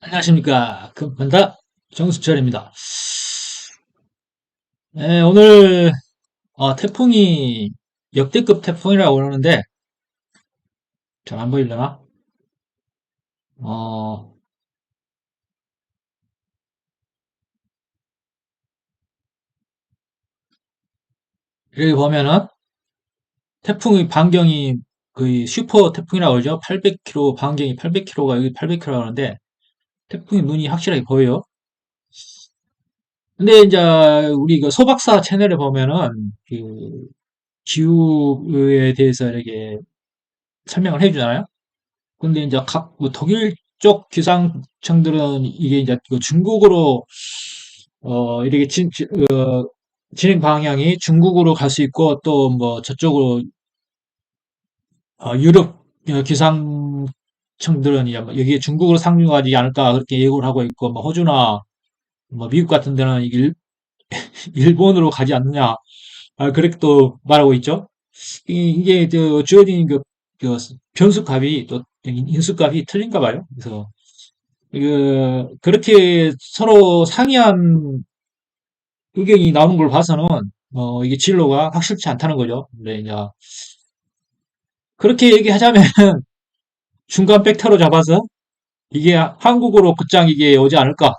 안녕하십니까. 금판다 정수철입니다. 네, 오늘 태풍이 역대급 태풍이라고 그러는데 잘 안 보이려나? 어, 여기 보면은 태풍의 반경이 거의 슈퍼 태풍이라고 그러죠. 800km, 반경이 800km가 여기 800km라고 하는데 태풍의 눈이 확실하게 보여요. 근데 이제 우리 그 소박사 채널에 보면은 그 기후에 대해서 이렇게 설명을 해주잖아요. 근데 이제 각 독일 쪽 기상청들은 이게 이제 그 중국으로 이렇게 진행 방향이 중국으로 갈 수 있고 또 뭐 저쪽으로 유럽 기상청들은 이제 뭐 여기에 중국으로 상륙하지 않을까 그렇게 예고를 하고 있고 뭐 호주나 뭐 미국 같은 데는 이게 일본으로 가지 않느냐 그렇게 또 말하고 있죠. 이게 주어진 그 변수값이 또 인수값이 틀린가 봐요. 그래서 그렇게 서로 상이한 의견이 나오는 걸 봐서는, 이게 진로가 확실치 않다는 거죠. 근데 이제, 그렇게 얘기하자면, 중간 벡터로 잡아서, 이게 한국으로 곧장 이게 오지 않을까.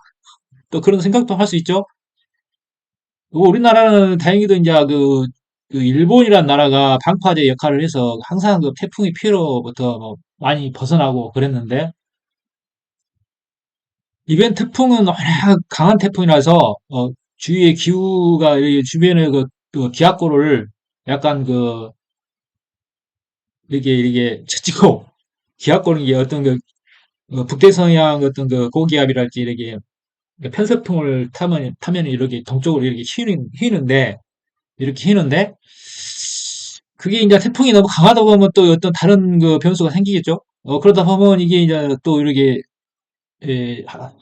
또 그런 생각도 할 수 있죠. 그리고 우리나라는 다행히도 이제 그 일본이란 나라가 방파제 역할을 해서 항상 그 태풍의 피해로부터 뭐 많이 벗어나고 그랬는데, 이번 태풍은 워낙 강한 태풍이라서 주위의 기후가 이 주변의 그 기압고를 약간 이게 처지고 기압고는 이게 어떤 북대서양 어떤 그 고기압이랄지 이렇게 편서풍을 타면 이렇게 동쪽으로 이렇게 휘는데 이렇게 휘는데 그게 이제 태풍이 너무 강하다 보면 또 어떤 다른 그 변수가 생기겠죠. 그러다 보면 이게 이제 또 이렇게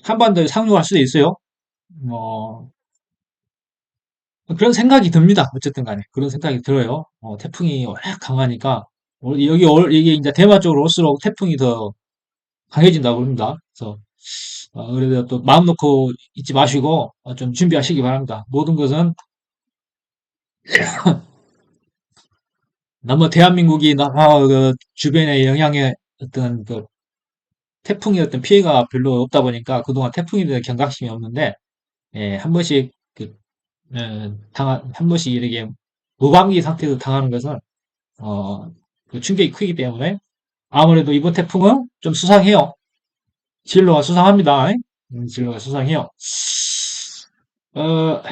한반도에 상륙할 수도 있어요. 어, 그런 생각이 듭니다. 어쨌든 간에. 그런 생각이 들어요. 태풍이 워낙 강하니까. 이게 이제 대만 쪽으로 올수록 태풍이 더 강해진다고 합니다. 그래서, 그래서 또 마음 놓고 있지 마시고, 좀 준비하시기 바랍니다. 모든 것은 너무 대한민국이 너무 그 주변의 영향에 어떤 그 태풍의 어떤 피해가 별로 없다 보니까 그동안 태풍에 대한 경각심이 없는데, 한 번씩 한 번씩 이렇게 무방비 상태에서 당하는 것은 어, 그 충격이 크기 때문에 아무래도 이번 태풍은 좀 수상해요. 진로가 수상합니다. 진로가 수상해요. 어,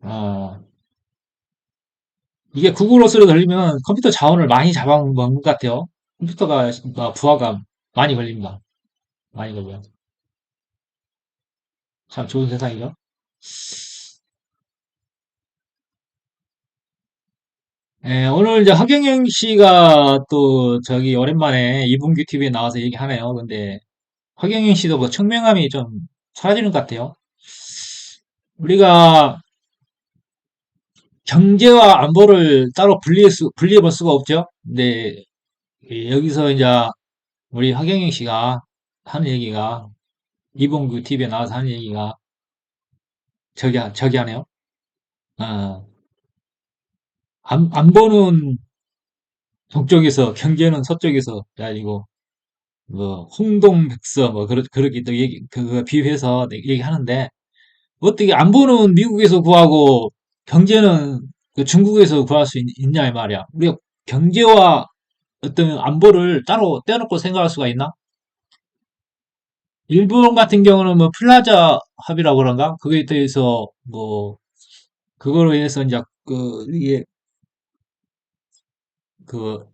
어, 이게 구글어스로 들리면 컴퓨터 자원을 많이 잡아먹는 것 같아요. 컴퓨터가 부하가 많이 걸립니다. 많이 걸려요. 참 좋은 세상이죠. 오늘 이제 하경영 씨가 또 저기 오랜만에 이분규 TV에 나와서 얘기하네요. 근데 하경영 씨도 뭐 청명함이 좀 사라지는 것 같아요. 우리가 경제와 안보를 따로 분리해 볼 수가 없죠. 근데 여기서 이제 우리 하경영 씨가 하는 얘기가 이봉규 TV에 나와서 하는 얘기가 저기 하네요. 어, 안보는 동쪽에서 경제는 서쪽에서 아니고 뭐 홍동백서 뭐 그렇게 또 그거 비유해서 얘기하는데 어떻게 안보는 미국에서 구하고 경제는 그 중국에서 구할 수 있냐 이 말이야. 우리가 경제와 어떤 안보를 따로 떼어놓고 생각할 수가 있나? 일본 같은 경우는 뭐 플라자 합의라고 그런가? 그거에 대해서 뭐 그거로 인해서 이제 이게 그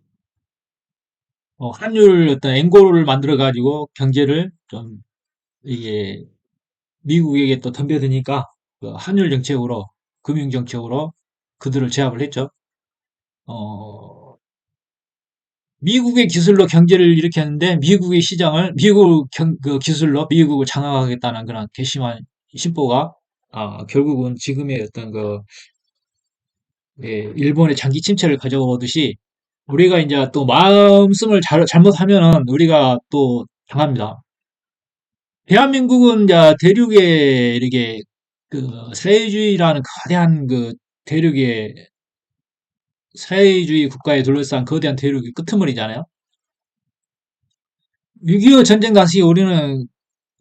환율 어떤 앵고를 만들어 가지고 경제를 좀 이게 미국에게 또 덤벼드니까 그 환율 정책으로 금융 정책으로 그들을 제압을 했죠. 어, 미국의 기술로 경제를 일으켰는데 미국의 시장을 그 기술로 미국을 장악하겠다는 그런 괘씸한 심보가 결국은 지금의 어떤 일본의 장기 침체를 가져오듯이 우리가 이제 또 마음씀을 잘못하면은 우리가 또 당합니다. 대한민국은 이제 대륙에 이렇게 그 사회주의라는 거대한 그 대륙에 사회주의 국가에 둘러싼 거대한 대륙의 끄트머리잖아요. 6.25 전쟁 당시 우리는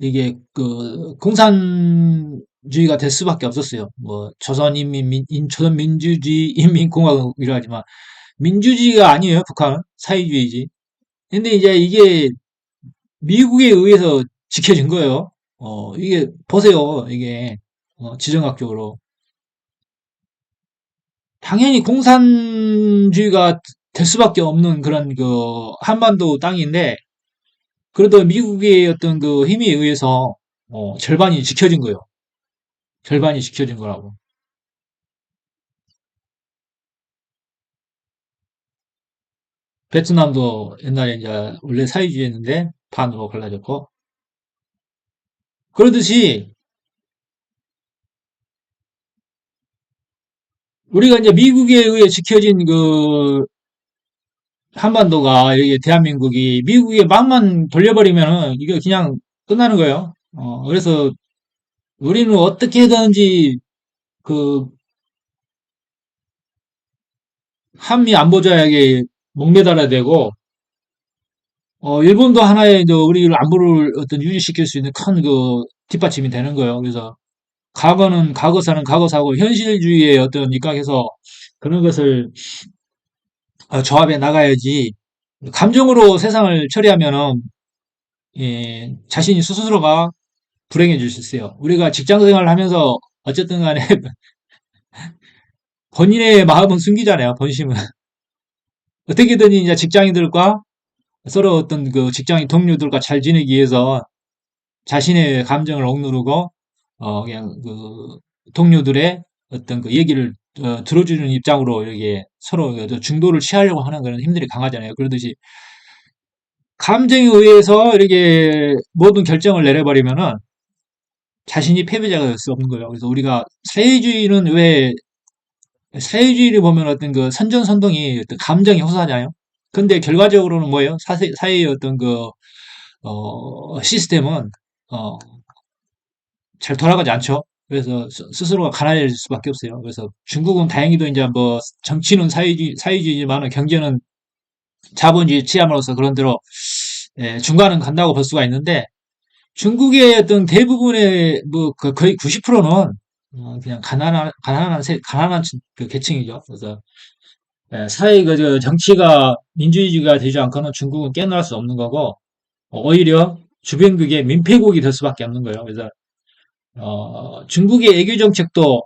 이게 그 공산주의가 될 수밖에 없었어요. 뭐 조선민주주의 인민공화국이라 하지만 민주주의가 아니에요. 북한은 사회주의지. 근데 이제 이게 미국에 의해서 지켜진 거예요. 이게 보세요. 이게 지정학적으로 당연히 공산주의가 될 수밖에 없는 그런 그 한반도 땅인데 그래도 미국의 어떤 그 힘에 의해서 절반이 지켜진 거예요. 절반이 지켜진 거라고. 베트남도 옛날에 이제 원래 사회주의였는데 반으로 갈라졌고 그러듯이 우리가 이제 미국에 의해 지켜진 그 한반도가 이게 대한민국이 미국의 맘만 돌려버리면은 이게 그냥 끝나는 거예요. 그래서 우리는 어떻게든지 그 한미 안보조약에 목매달아야 되고 일본도 하나의 이제 우리 안보를 어떤 유지시킬 수 있는 큰 그 뒷받침이 되는 거예요. 그래서 과거는 과거사는 과거사고 현실주의에 어떤 입각해서 그런 것을 조합해 나가야지 감정으로 세상을 처리하면은 예, 자신이 스스로가 불행해질 수 있어요. 우리가 직장 생활을 하면서 어쨌든 간에 본인의 마음은 숨기잖아요. 본심은. 어떻게든 이제 직장인들과 서로 어떤 그 직장인 동료들과 잘 지내기 위해서 자신의 감정을 억누르고 그냥 그 동료들의 어떤 그 얘기를 들어주는 입장으로 이렇게 서로 그 중도를 취하려고 하는 그런 힘들이 강하잖아요. 그러듯이 감정에 의해서 이렇게 모든 결정을 내려버리면은 자신이 패배자가 될 수 없는 거예요. 그래서 우리가 사회주의는 왜 사회주의를 보면 어떤 그 선전선동이 어떤 감정이 호소하잖아요. 근데 결과적으로는 뭐예요? 사회의 어떤 그 시스템은 어, 잘 돌아가지 않죠. 그래서 스스로가 가난해질 수밖에 없어요. 그래서 중국은 다행히도 이제 뭐 정치는 사회주의지만 경제는 자본주의 취함으로써 그런 대로 예, 중간은 간다고 볼 수가 있는데 중국의 어떤 대부분의 뭐 거의 90%는 그냥 가난한 그 계층이죠. 그래서 예, 그 정치가 민주주의가 되지 않고는 중국은 깨어날 수 없는 거고 오히려 주변국의 민폐국이 될 수밖에 없는 거예요. 그래서 중국의 애교 정책도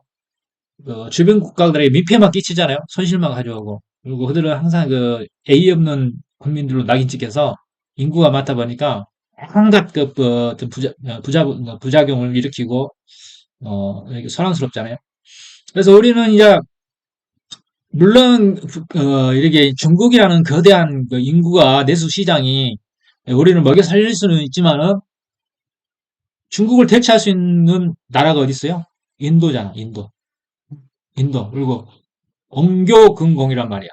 주변 국가들에게 민폐만 끼치잖아요. 손실만 가져오고. 그리고 그들은 항상 그 예의 없는 국민들로 낙인 찍혀서 인구가 많다 보니까 한갖 그 어떤 부작용을 일으키고 이렇게 소란스럽잖아요. 그래서 우리는 이제 물론 이렇게 중국이라는 거대한 그 인구가 내수 시장이 우리를 먹여 살릴 수는 있지만은 중국을 대체할 수 있는 나라가 어디 있어요? 인도잖아, 인도. 인도. 그리고 엄교근공이란 말이야.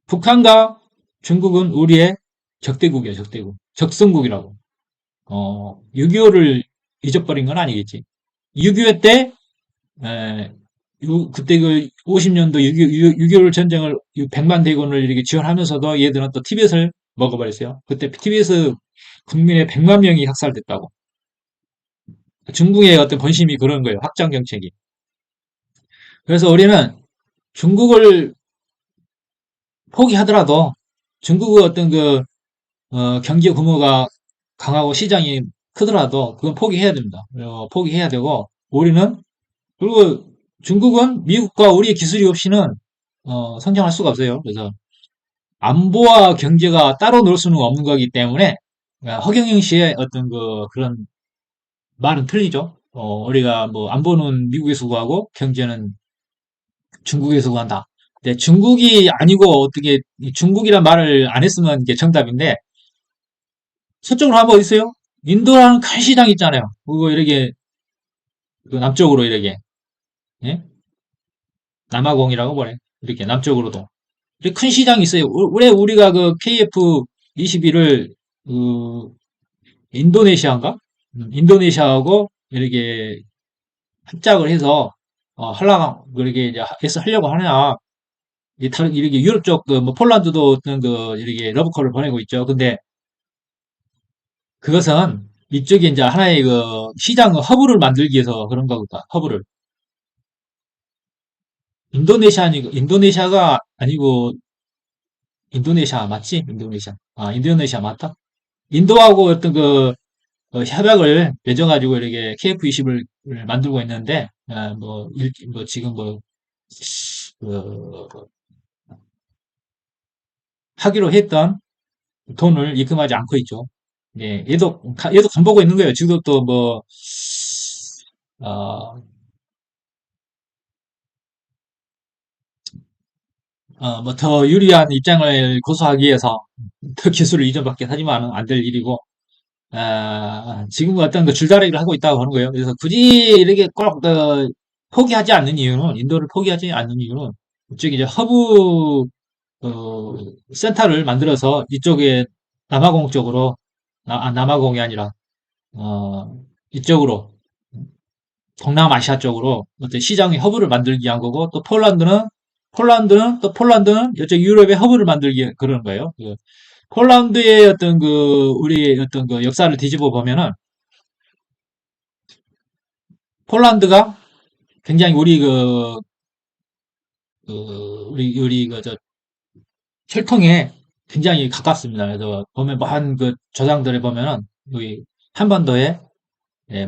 북한과 중국은 우리의 적대국이야, 적대국. 적성국이라고. 6.25를 잊어버린 건 아니겠지. 6.25 때, 에, 그때 그 50년도 6.25 전쟁을 100만 대군을 이렇게 지원하면서도 얘들은 또 티벳을 먹어버렸어요. 그때 티벳 국민의 100만 명이 학살됐다고. 중국의 어떤 본심이 그런 거예요. 확장 정책이. 그래서 우리는 중국을 포기하더라도 중국의 어떤 그 경제 규모가 강하고 시장이 크더라도 그건 포기해야 됩니다. 포기해야 되고 우리는 그리고 중국은 미국과 우리의 기술이 없이는 성장할 수가 없어요. 그래서 안보와 경제가 따로 놀 수는 없는 거기 때문에 허경영 씨의 어떤 그런 말은 틀리죠. 우리가 뭐 안보는 미국에서 구하고 경제는 중국에서 구한다. 근데 중국이 아니고 어떻게 중국이란 말을 안 했으면 이게 정답인데 서쪽으로 한번 있어요? 인도라는 큰 시장 있잖아요. 그거 이렇게 그 남쪽으로 이렇게 예? 남아공이라고 보래. 이렇게 남쪽으로도. 큰 시장이 있어요. 왜 우리가 그 KF21을 그 인도네시아인가? 인도네시아하고 이렇게 합작을 해서 하려고 그렇게 이제 해서 하려고 하냐? 이렇게 유럽 쪽 그 뭐 폴란드도 어떤 그 이렇게 러브콜을 보내고 있죠. 근데 그것은 이쪽에 이제 하나의 그 시장 허브를 만들기 위해서 그런 거다. 허브를. 인도네시아가 아니고 인도네시아 맞지? 인도네시아. 아, 인도네시아 맞다? 인도하고 어떤 협약을 맺어가지고 이렇게 KF20을 만들고 있는데, 뭐, 지금 그, 하기로 했던 돈을 입금하지 않고 있죠. 예, 얘도 간보고 있는 거예요. 지금 또 어, 더 유리한 입장을 고수하기 위해서 더 기술을 이전받긴 하지만 안 될 일이고, 지금 어떤 그 줄다리기를 하고 있다고 하는 거예요. 그래서 굳이 이렇게 꼭, 포기하지 않는 이유는, 인도를 포기하지 않는 이유는, 이쪽에 이제 센터를 만들어서 이쪽에 남아공 쪽으로, 남아공이 아니라, 이쪽으로, 동남아시아 쪽으로 어떤 시장의 허브를 만들기 위한 거고, 또 폴란드는 이쪽 유럽의 허브를 만들기 위한 그런 거예요. 폴란드의 어떤 우리 어떤 그 역사를 뒤집어 보면은, 폴란드가 굉장히 저, 혈통에 굉장히 가깝습니다. 그래서 보면 뭐한 그 조상들에 보면은 여기 한반도에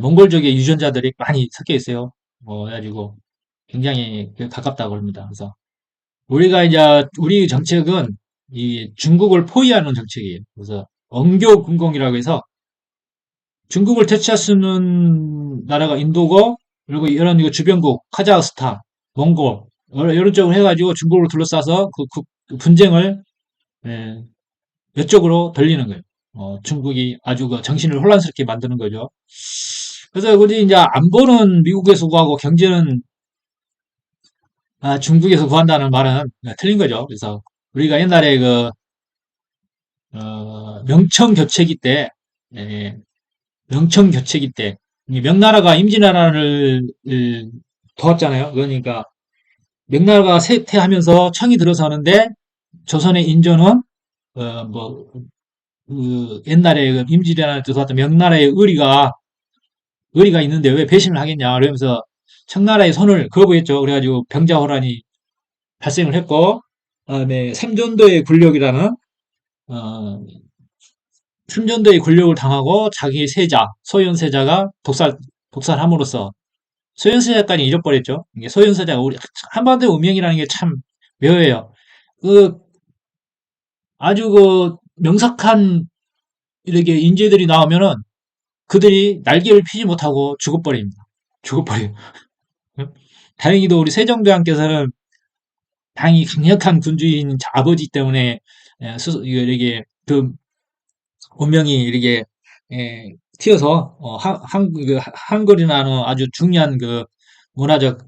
몽골족의 유전자들이 많이 섞여 있어요. 그래가지고 굉장히 가깝다고 합니다. 그래서 우리 정책은 이 중국을 포위하는 정책이에요. 그래서 언교분공이라고 해서 중국을 대체할 수 있는 나라가 인도고, 그리고 이런 이거 주변국, 카자흐스탄, 몽골, 이런 쪽으로 해가지고 중국을 둘러싸서 그 분쟁을, 예, 이쪽으로 돌리는 거예요. 중국이 아주 그 정신을 혼란스럽게 만드는 거죠. 그래서 우리 이제 안보는 미국에서 구하고 경제는 중국에서 구한다는 말은 틀린 거죠. 그래서 우리가 옛날에 명청 교체기 때, 예, 명청 교체기 때, 이 명나라가 임진왜란을 도왔잖아요. 그러니까 명나라가 쇠퇴하면서 청이 들어서는데 조선의 인조는 옛날에 그 임진왜란을 도왔던 명나라의 의리가 있는데 왜 배신을 하겠냐 그러면서 청나라의 손을 거부했죠. 그래가지고 병자호란이 발생을 했고, 그다음에 삼전도의 군력이라는 어, 삼전도의 권력을 당하고 자기 세자, 소현세자가 독살함으로써 소현세자까지 잃어버렸죠. 이게 소현세자가 우리 한반도의 운명이라는 게 참 묘해요. 그 아주 명석한 이렇게 인재들이 나오면은 그들이 날개를 피지 못하고 죽어버립니다. 죽어버려요. 다행히도 우리 세종대왕께서는 당이 강력한 군주인 아버지 때문에 이렇게 운명이 이렇게 튀어서 한글이라는 아주 중요한 문화적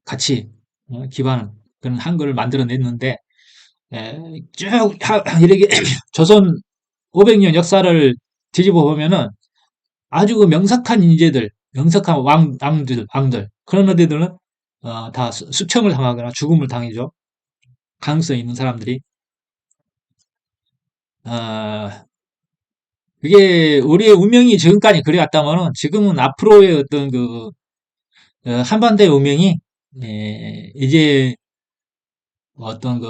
가치 기반 그런 한글을 만들어냈는데 쭉 이렇게 조선 500년 역사를 뒤집어 보면은 아주 명석한 인재들, 명석한 왕들 그런 애들은 다 수청을 당하거나 죽음을 당해죠. 가능성이 있는 사람들이. 어, 그게 우리의 운명이 지금까지 그래왔다면은 지금은 앞으로의 어떤 한반도의 운명이 이제 어떤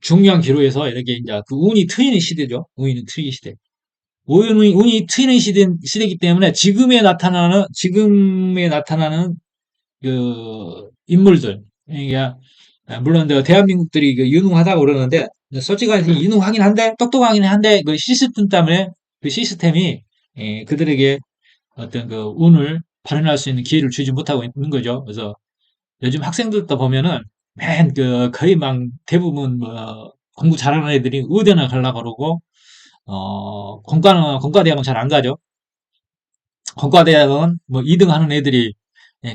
중요한 기로에서 이렇게 이제 운이 트이는 시대죠. 운이 트이는 시대. 운이 트이는 시대이기 때문에 지금에 나타나는 인물들. 그러니까 물론 대한민국들이 유능하다고 그러는데 솔직히 유능하긴 한데 똑똑하긴 한데 그 시스템 때문에 그 시스템이 그들에게 어떤 운을 발현할 수 있는 기회를 주지 못하고 있는 거죠. 그래서 요즘 학생들도 보면은 거의 막 대부분 공부 잘하는 애들이 의대나 가려고 그러고 공과대학은 잘 안 가죠. 공과대학은 뭐 2등 하는 애들이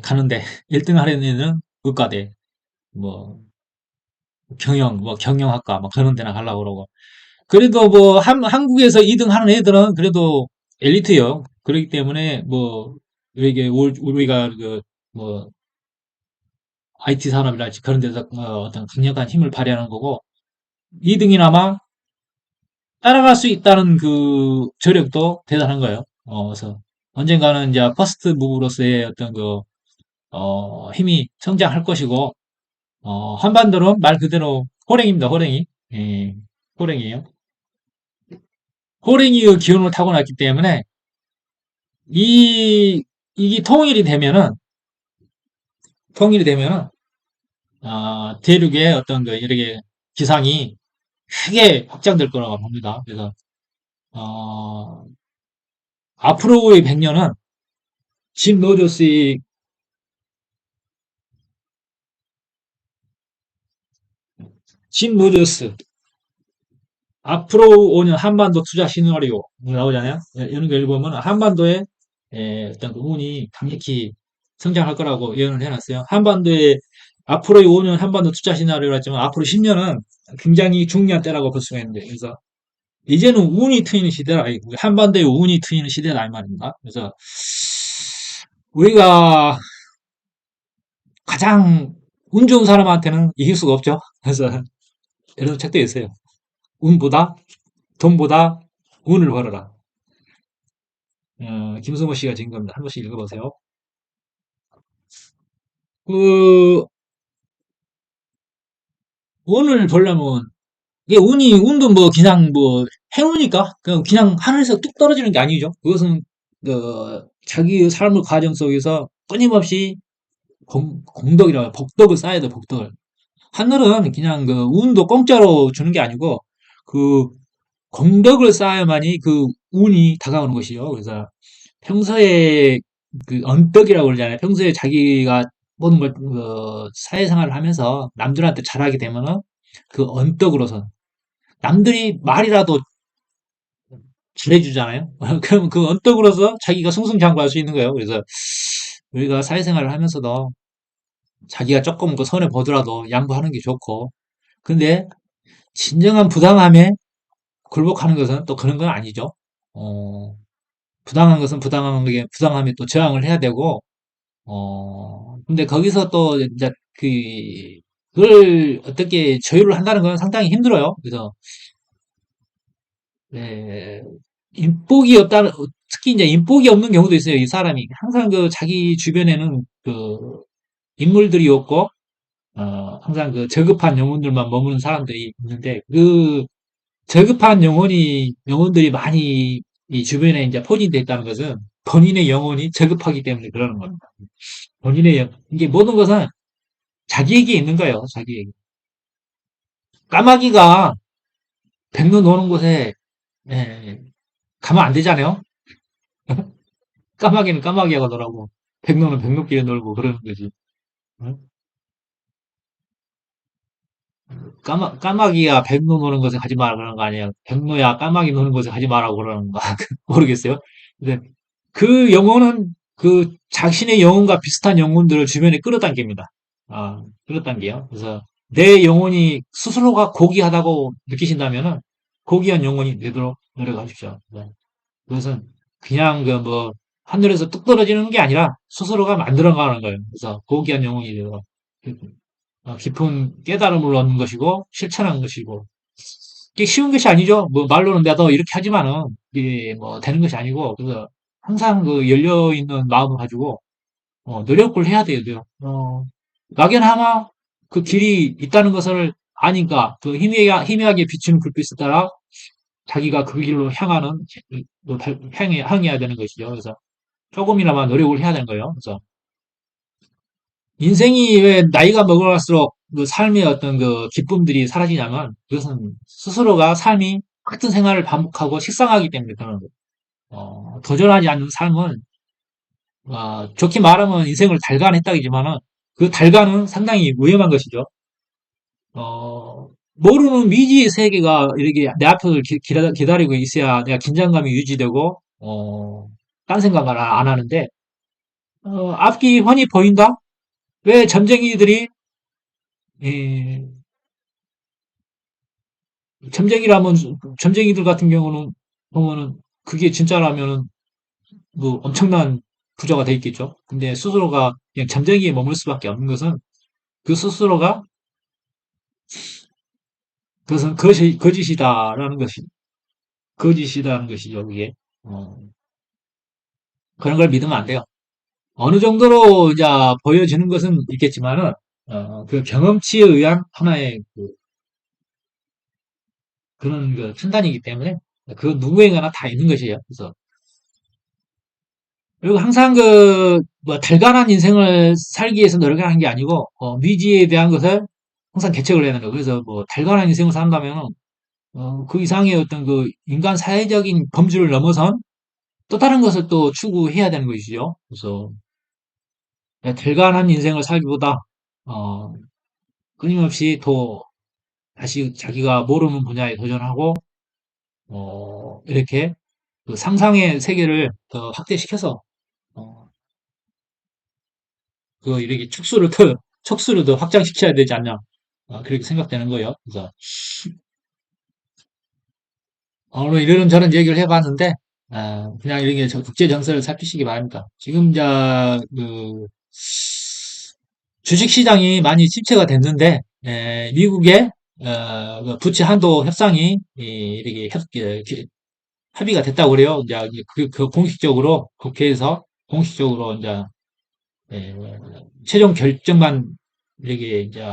가는데 1등 하는 애들은 의과대. 뭐, 뭐, 경영학과, 뭐, 그런 데나 가려고 그러고. 그래도 뭐, 한국에서 2등 하는 애들은 그래도 엘리트요. 그렇기 때문에, 뭐, 이게, 우리가 그, 뭐, IT 산업이랄지 그런 데서 어떤 강력한 힘을 발휘하는 거고, 2등이나마 따라갈 수 있다는 그 저력도 대단한 거예요. 그래서 언젠가는 이제 퍼스트 무브로서의 어떤 그, 힘이 성장할 것이고, 한반도는 말 그대로 호랭입니다, 호랭이. 예, 호랭이에요. 호랭이의 기운을 타고났기 때문에, 이, 이게 통일이 되면은, 대륙의 어떤 그, 이렇게 기상이 크게 확장될 거라고 봅니다. 그래서, 어, 앞으로의 100년은 짐 로저스의 짐 로저스 앞으로 5년 한반도 투자 시나리오 나오잖아요. 이런 거 읽어보면 한반도에 어떤 그 운이 강력히 성장할 거라고 예언을 해놨어요. 한반도에 앞으로의 5년 한반도 투자 시나리오라 했지만 앞으로 10년은 굉장히 중요한 때라고 볼 수가 있는데 그래서 이제는 운이 트이는 시대라 한반도에 운이 트이는 시대다 이 말입니다. 그래서 우리가 가장 운 좋은 사람한테는 이길 수가 없죠. 그래서 이런 책도 있어요. 운보다 돈보다 운을 벌어라. 김승호 씨가 지은 겁니다. 한 번씩 읽어보세요. 그, 운을 벌려면, 이게 운도 뭐, 그냥 뭐, 행운이니까, 그냥 하늘에서 뚝 떨어지는 게 아니죠. 그것은, 자기의 삶의 과정 속에서 끊임없이 공덕이라고, 복덕을 쌓아야 돼, 복덕을. 하늘은 그냥 그, 운도 공짜로 주는 게 아니고, 그, 공덕을 쌓아야만이 그 운이 다가오는 것이요. 그래서 평소에 그 언덕이라고 그러잖아요. 평소에 자기가 모든 걸 사회생활을 하면서 남들한테 잘하게 되면은 그 언덕으로서 남들이 말이라도 잘해주잖아요. 그럼 그 언덕으로서 자기가 승승장구할 수 있는 거예요. 그래서 우리가 사회생활을 하면서도 자기가 조금 그 손해 보더라도 양보하는 게 좋고 근데 진정한 부당함에 굴복하는 것은 또 그런 건 아니죠. 어, 부당한 것은 부당함에 또 저항을 해야 되고 근데 거기서 또 이제 그 그걸 어떻게 조율을 한다는 건 상당히 힘들어요. 그래서 예, 인복이 없다는 특히 이제 인복이 없는 경우도 있어요. 이 사람이 항상 그 자기 주변에는 그 인물들이 없고 항상 그 저급한 영혼들만 머무는 사람들이 있는데 그 저급한 영혼들이 많이 이 주변에 이제 포진되어 있다는 것은 본인의 영혼이 저급하기 때문에 그러는 겁니다. 이게 모든 것은 자기에게 있는 거예요, 자기에게. 까마귀가 백로 노는 곳에, 예, 가면 안 되잖아요? 까마귀는 까마귀하고 놀라고, 백로는 백로끼리 놀고 그러는 거지. 응? 까마귀가 백로 노는 곳에 가지 마라 그러는 거 아니에요? 백로야 까마귀 노는 곳에 가지 마라고 그러는 거. 모르겠어요. 근데 그 영혼은 그 자신의 영혼과 비슷한 영혼들을 주변에 끌어당깁니다. 끌어당겨요. 그래서 내 영혼이 스스로가 고귀하다고 느끼신다면은 고귀한 영혼이 되도록 노력하십시오. 네. 그것은 그냥 그 뭐 하늘에서 뚝 떨어지는 게 아니라 스스로가 만들어가는 거예요. 그래서 고귀한 영혼이 되도록 깊은 깨달음을 얻는 것이고 실천하는 것이고 이게 쉬운 것이 아니죠. 뭐 말로는 나도 이렇게 하지만은 이게 뭐 되는 것이 아니고 그래서 항상 그 열려 있는 마음을 가지고 노력을 해야 돼요. 막연하나 그 길이 있다는 것을 아니까 그 희미하게 비추는 불빛에 따라 자기가 그 길로 향하는 향해야 되는 것이죠. 그래서 조금이나마 노력을 해야 되는 거예요. 그래서 인생이 왜 나이가 먹어갈수록 그 삶의 어떤 그 기쁨들이 사라지냐면 그것은 스스로가 삶이 같은 생활을 반복하고 식상하기 때문에 그런 거예요. 도전하지 않는 삶은 좋게 말하면 인생을 달관했다기지만은 그 달관은 상당히 위험한 것이죠. 모르는 미지의 세계가 이렇게 내 앞을 기다리고 있어야 내가 긴장감이 유지되고 딴 생각을 안 하는데 앞이 훤히 보인다? 왜 전쟁이들이 예, 점쟁이라면, 점쟁이들 같은 경우는 보면은 그게 진짜라면은 뭐 엄청난 부자가 돼 있겠죠. 근데 스스로가 그냥 점쟁이에 머물 수밖에 없는 것은 그 스스로가 그것은 거짓이다라는 것이, 거짓이라는 것이죠, 그게. 어, 그런 걸 믿으면 안 돼요. 어느 정도로 이제 보여지는 것은 있겠지만은, 그 경험치에 의한 하나의 그런 그 판단이기 때문에, 그 누구에게나 다 있는 것이에요. 그래서, 그리고 항상 뭐, 달관한 인생을 살기 위해서 노력하는 게 아니고, 미지에 대한 것을 항상 개척을 해야 되는 거예요. 그래서 뭐, 달관한 인생을 산다면, 그 이상의 어떤 그 인간 사회적인 범주를 넘어선 또 다른 것을 또 추구해야 되는 것이죠. 그래서, 달관한 인생을 살기보다, 어, 끊임없이 또 다시 자기가 모르는 분야에 도전하고, 이렇게 그 상상의 세계를 더 확대시켜서, 어, 이렇게 촉수를 더 확장시켜야 되지 않냐. 그렇게 생각되는 거예요. 그래서, 오늘 이런저런 얘기를 해봤는데, 그냥 이렇게 국제 정세를 살피시기 바랍니다. 지금, 주식 시장이 많이 침체가 됐는데, 미국의, 그 부채 한도 협상이, 이렇게 합의가 됐다고 그래요. 이제 그 공식적으로 국회에서 공식적으로 이제 예, 최종 결정만 이렇게 이제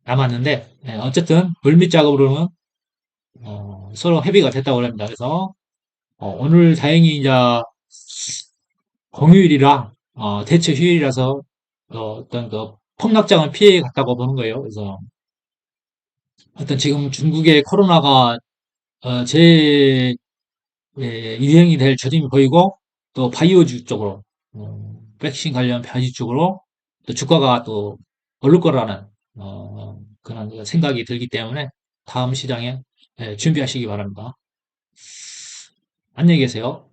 남았는데 어쨌든 물밑 작업으로는 서로 협의가 됐다고 합니다. 그래서 오늘 다행히 이제 공휴일이라 대체 휴일이라서 어떤 그 폭락장은 피해 갔다고 보는 거예요. 그래서 어떤 지금 중국의 코로나가 제 유행이 될 조짐이 보이고 또 바이오주 쪽으로 백신 관련 변이 쪽으로 또 주가가 또 오를 거라는 그런 생각이 들기 때문에 다음 시장에 준비하시기 바랍니다. 안녕히 계세요.